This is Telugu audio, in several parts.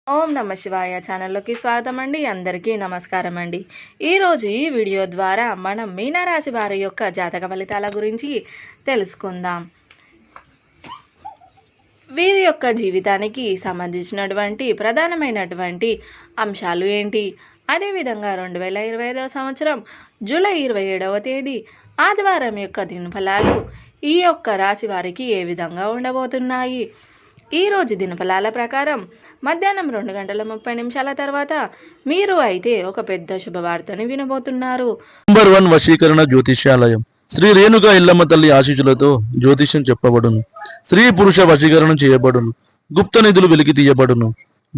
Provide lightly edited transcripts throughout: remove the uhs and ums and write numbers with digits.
ఓం నమ శివాయ ఛానల్లోకి స్వాగతం అండి. అందరికీ నమస్కారం అండి. ఈరోజు ఈ వీడియో ద్వారా మనం మీనరాశి వారి యొక్క జాతక ఫలితాల గురించి తెలుసుకుందాం. వీరి యొక్క జీవితానికి సంబంధించినటువంటి ప్రధానమైనటువంటి అంశాలు ఏంటి, అదేవిధంగా 2025 సంవత్సరం జూలై 27వ తేదీ ఆదివారం యొక్క దినఫలాలు ఈ యొక్క రాశి వారికి ఏ విధంగా ఉండబోతున్నాయి. ఈరోజు దినఫలాల ప్రకారం మధ్యాహ్నం 2:30 తర్వాత మీరు అయితే ఒక పెద్ద శుభవార్తని వినబోతున్నారు. నంబర్ 1 వశీకరణ జ్యోతిష్యాలయం శ్రీ రేణుక ఇల్లమ్మ తల్లి ఆశీస్సులతో జ్యోతిష్యం చెప్పబడును. స్త్రీ పురుష వశీకరణం చేయబడును. గుప్త నిధులు వెలికి తీయబడును.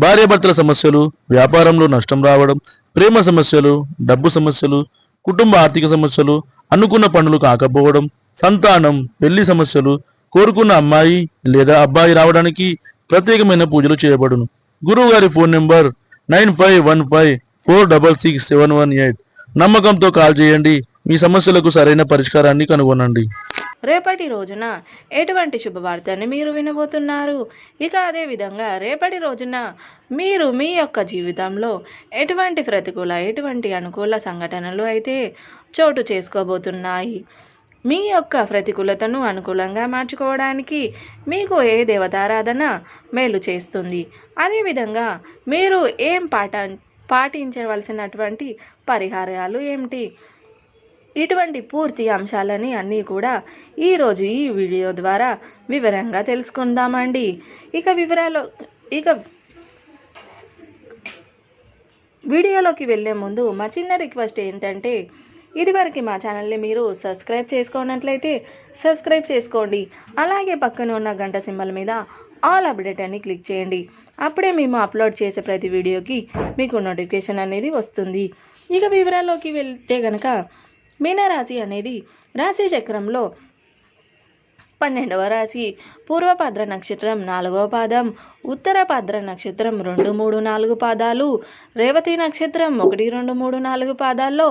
భార్యాభర్తల సమస్యలు, వ్యాపారంలో నష్టం రావడం, ప్రేమ సమస్యలు, డబ్బు సమస్యలు, కుటుంబ ఆర్థిక సమస్యలు, అనుకున్న పనులు కాకపోవడం, సంతానం, పెళ్లి సమస్యలు, కోరుకున్న అమ్మాయి లేదా అబ్బాయి రావడానికి ప్రత్యేకమైన పూజలు చేయబడును. గురువు గారి ఫోన్ నెంబర్ 9515466718. నమ్మకంతో కాల్ చేయండి. మీ సమస్యలకు సరైన పరిష్కారాన్ని కనుగొనండి. రేపటి రోజున ఎటువంటి శుభవార్తని మీరు వినబోతున్నారు. ఇక అదే విధంగా రేపటి రోజున మీరు మీ యొక్క జీవితంలో ఎటువంటి ప్రతికూల ఎటువంటి అనుకూల సంఘటనలు అయితే చోటు చేసుకోబోతున్నాయి. మీ యొక్క ప్రతికూలతను అనుకూలంగా మార్చుకోవడానికి మీకు ఏ దేవతారాధన మేలు చేస్తుంది, అదేవిధంగా మీరు ఏం పాటించవలసినటువంటి పరిహారాలు ఏమిటి, ఇటువంటి పూర్తి అంశాలని అన్నీ కూడా ఈరోజు ఈ వీడియో ద్వారా వివరంగా తెలుసుకుందామండి. ఇక వీడియోలోకి వెళ్ళే ముందు మా చిన్న రిక్వెస్ట్ ఏంటంటే, ఇదివరకు మా ఛానల్ని మీరు సబ్స్క్రైబ్ చేసుకున్నట్లయితే సబ్స్క్రైబ్ చేసుకోండి. అలాగే పక్కన ఉన్న గంట సింబల్ మీద ఆల్ అప్డేట్ అని క్లిక్ చేయండి. అప్పుడే మేము అప్లోడ్ చేసే ప్రతి వీడియోకి మీకు నోటిఫికేషన్ అనేది వస్తుంది. ఇక వివరాల్లోకి వెళ్తే కనుక మీనరాశి అనేది రాశి చక్రంలో 12వ రాశి. పూర్వభద్ర నక్షత్రం 4వ పాదం, ఉత్తరభద్ర నక్షత్రం 2, 3, 4 పాదాలు, రేవతి నక్షత్రం 1, 2, 3, 4 పాదాల్లో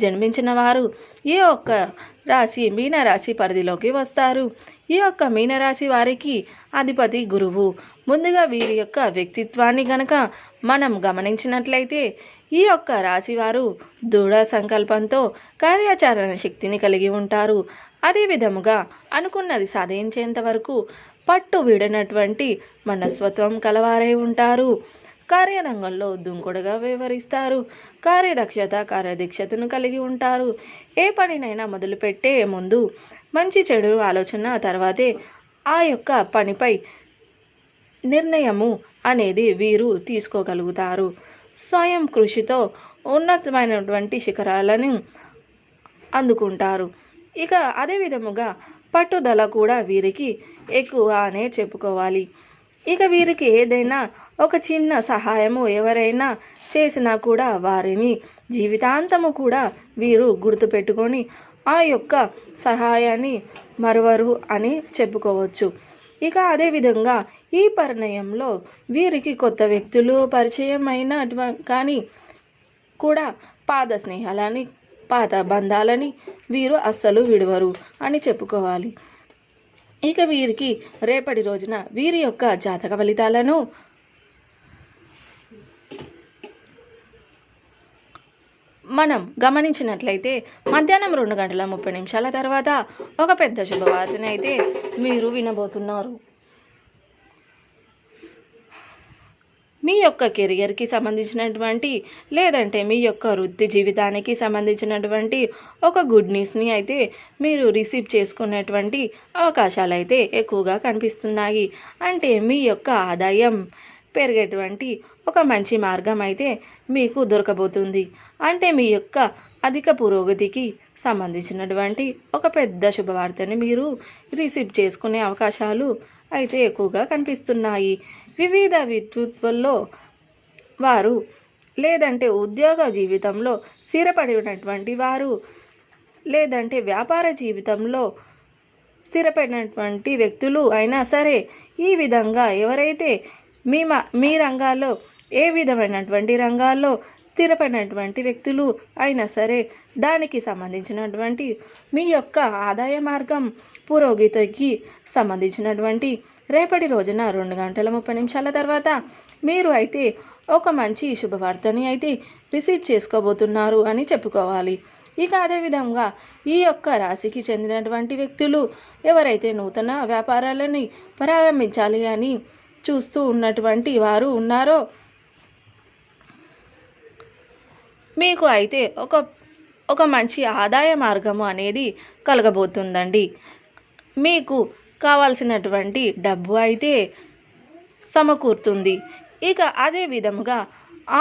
జన్మించిన వారు ఈ యొక్క రాశి మీనరాశి పరిధిలోకి వస్తారు. ఈ యొక్క మీనరాశి వారికి అధిపతి గురువు. ముందుగా వీరి యొక్క వ్యక్తిత్వాన్ని గనక మనం గమనించినట్లయితే ఈ యొక్క రాశివారు దృఢ సంకల్పంతో కార్యాచరణ శక్తిని కలిగి ఉంటారు. అదే విధముగా అనుకున్నది సాధించేంత వరకు పట్టు వీడనటువంటి మనస్తత్వం కలవారై ఉంటారు. కార్యరంగంలో దుంకుడుగా వ్యవహరిస్తారు. కార్యదీక్షతను కలిగి ఉంటారు. ఏ పనినైనా మొదలుపెట్టే ముందు మంచి చెడు ఆలోచన తర్వాతే ఆ యొక్క పనిపై నిర్ణయము అనేది వీరు తీసుకోగలుగుతారు. స్వయం కృషితో ఉన్నతమైనటువంటి శిఖరాలను అందుకుంటారు. ఇక అదే విధముగా పట్టుదల కూడా వీరికి ఎక్కువ అనే చెప్పుకోవాలి. ఇక వీరికి ఏదైనా ఒక చిన్న సహాయము ఎవరైనా చేసినా కూడా వారిని జీవితాంతము కూడా వీరు గుర్తుపెట్టుకొని ఆ యొక్క సహాయాన్ని మరువరు అని చెప్పుకోవచ్చు. ఇక అదేవిధంగా ఈ పరిణయంలో వీరికి కొత్త వ్యక్తులు పరిచయం అయిన కానీ కూడా పాత స్నేహాలని పాత బంధాలని వీరు అస్సలు విడవరు అని చెప్పుకోవాలి. ఇక వీరికి రేపటి రోజున వీరి యొక్క జాతక ఫలితాలను మనం గమనించినట్లయితే మధ్యాహ్నం 2:30 తర్వాత ఒక పెద్ద శుభవార్తని అయితే మీరు వినబోతున్నారు. మీ యొక్క కెరియర్కి సంబంధించినటువంటి లేదంటే మీ యొక్క వృత్తి జీవితానికి సంబంధించినటువంటి ఒక గుడ్ న్యూస్ని అయితే మీరు రిసీవ్ చేసుకునేటువంటి అవకాశాలు అయితే ఎక్కువగా కనిపిస్తున్నాయి. అంటే మీ యొక్క ఆదాయం పెరిగేటువంటి ఒక మంచి మార్గం అయితే మీకు దొరకబోతుంది. అంటే మీ యొక్క అధిక పురోగతికి సంబంధించినటువంటి ఒక పెద్ద శుభవార్తని మీరు రిసీవ్ చేసుకునే అవకాశాలు అయితే ఎక్కువగా కనిపిస్తున్నాయి. వివిధ విద్యుత్తుల్లో వారు లేదంటే ఉద్యోగ జీవితంలో స్థిరపడినటువంటి వారు లేదంటే వ్యాపార జీవితంలో స్థిరపడినటువంటి వ్యక్తులు అయినా సరే ఈ విధంగా ఎవరైతే మీ రంగాల్లో ఏ విధమైనటువంటి రంగాల్లో స్థిరపడినటువంటి వ్యక్తులు అయినా సరే దానికి సంబంధించినటువంటి మీ యొక్క ఆదాయ మార్గం పురోగతికి సంబంధించినటువంటి రేపటి రోజున 2:30 తర్వాత మీరు అయితే ఒక మంచి శుభవార్తని అయితే రిసీవ్ చేసుకోబోతున్నారు అని చెప్పుకోవాలి. ఇక అదేవిధంగా ఈ యొక్క రాశికి చెందినటువంటి వ్యక్తులు ఎవరైతే నూతన వ్యాపారాలని ప్రారంభించాలి అని చూస్తూ ఉన్నటువంటి వారు ఉన్నారో మీకు అయితే ఒక మంచి ఆదాయ మార్గము అనేది కలగబోతుందండి. మీకు కావాల్సినటువంటి డబ్బు అయితే సమకూరుతుంది. ఇక అదే విధముగా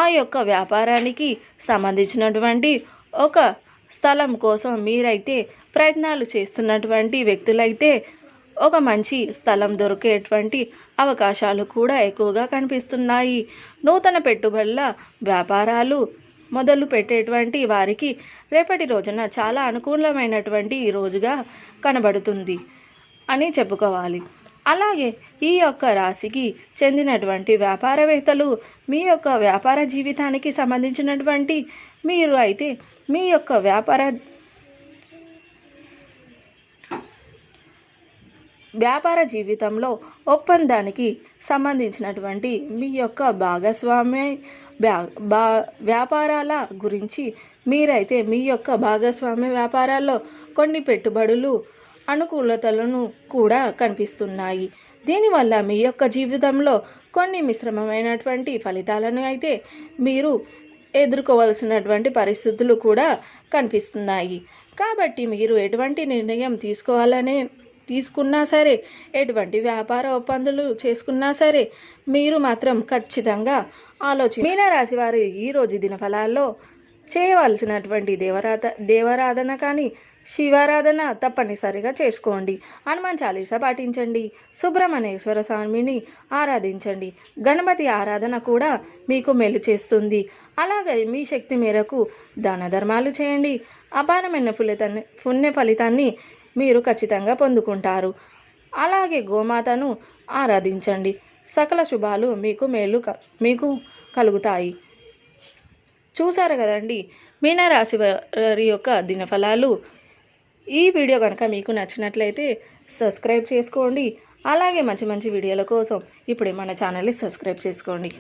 ఆ యొక్క వ్యాపారానికి సంబంధించినటువంటి ఒక స్థలం కోసం మీరైతే ప్రయత్నాలు చేస్తున్నటువంటి వ్యక్తులైతే ఒక మంచి స్థలం దొరికేటువంటి అవకాశాలు కూడా ఎక్కువగా కనిపిస్తున్నాయి. నూతన పెట్టుబడుల వ్యాపారాలు మొదలు పెట్టేటువంటి వారికి రేపటి రోజున చాలా అనుకూలమైనటువంటి రోజుగా కనబడుతుంది అని చెప్పుకోవాలి. అలాగే ఈ యొక్క రాశికి చెందినటువంటి వ్యాపారవేత్తలు మీ యొక్క వ్యాపార జీవితానికి సంబంధించినటువంటి మీరు అయితే మీ యొక్క వ్యాపార జీవితంలో ఒప్పందానికి సంబంధించినటువంటి మీ యొక్క భాగస్వామ్య వ్యాపారాల గురించి మీరైతే మీ యొక్క భాగస్వామ్య వ్యాపారాల్లో కొన్ని పెట్టుబడులు అనుకూలతలను కూడా కనిపిస్తున్నాయి. దీనివల్ల మీ యొక్క జీవితంలో కొన్ని మిశ్రమమైనటువంటి ఫలితాలను అయితే మీరు ఎదుర్కోవాల్సినటువంటి పరిస్థితులు కూడా కనిపిస్తున్నాయి. కాబట్టి మీరు ఎటువంటి నిర్ణయం తీసుకున్నా సరే, ఎటువంటి వ్యాపార ఒప్పందాలు చేసుకున్నా సరే మీరు మాత్రం ఖచ్చితంగా మీనరాశి వారి ఈరోజు దినఫలాల్లో చేయవలసినటువంటి దేవరాధన కానీ శివారాధన తప్పనిసరిగా చేసుకోండి. హనుమాన్ చాలీసా పాటించండి. సుబ్రహ్మణ్యేశ్వర స్వామిని ఆరాధించండి. గణపతి ఆరాధన కూడా మీకు మేలు చేస్తుంది. అలాగే మీ శక్తి మేరకు దాన ధర్మాలు చేయండి. అపారమైన పుణ్య ఫలితాన్ని మీరు ఖచ్చితంగా పొందుకుంటారు. అలాగే గోమాతను ఆరాధించండి. సకల శుభాలు మీకు కలుగుతాయి. చూసారు కదండి మీనరాశి వారి యొక్క దినఫలాలు. ఈ వీడియో కనుక మీకు నచ్చినట్లయితే సబ్స్క్రైబ్ చేసుకోండి. అలాగే మంచి మంచి వీడియోల కోసం ఇప్పుడే మన ఛానల్ని సబ్స్క్రైబ్ చేసుకోండి.